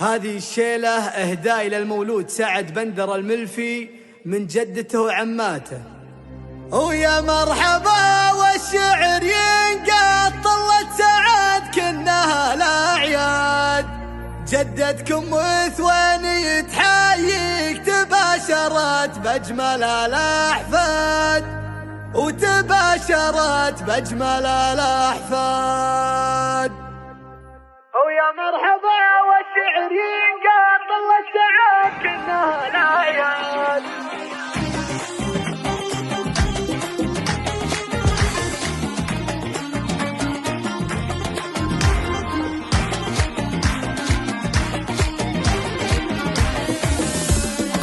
هذه الشيلة إهداء إلى المولود سعد بندر الملفي من جدته وعماته. ويا مرحبا والشعر ينقط طلت سعد كنها الأعياد، جدتكم وثواني تحييك تباشرت بأجمل الأحفاد، وتباشرت بأجمل الأحفاد. ويا مرحبا والشعر ينقط طلت سعد كنها الأعياد.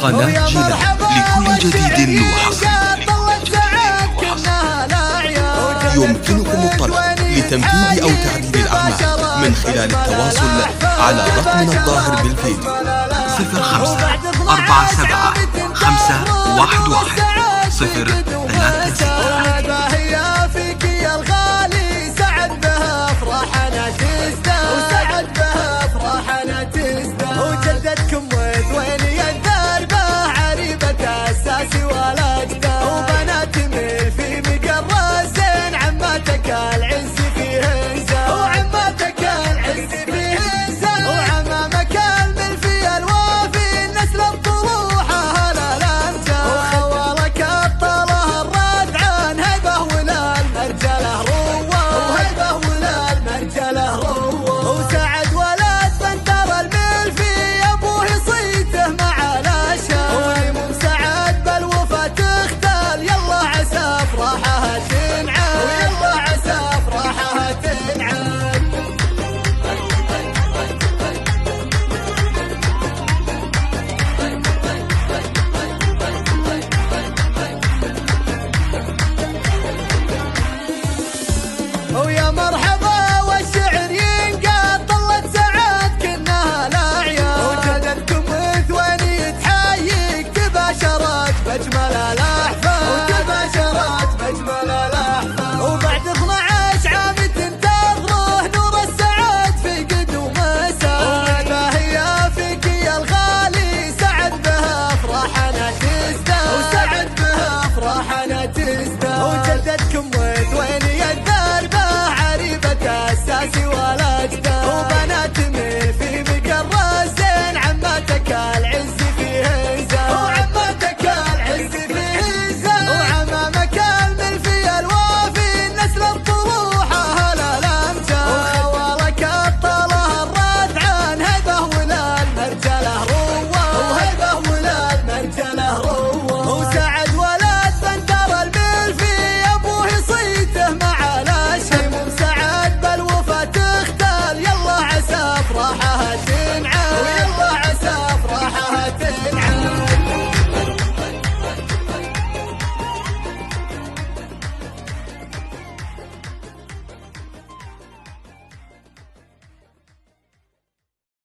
قناة جيلة لكل جديد وحصري. يمكنكم الطلب لتنفيذ أو تعديل الأعمال من خلال التواصل على رقمنا الظاهر بالفيديو راح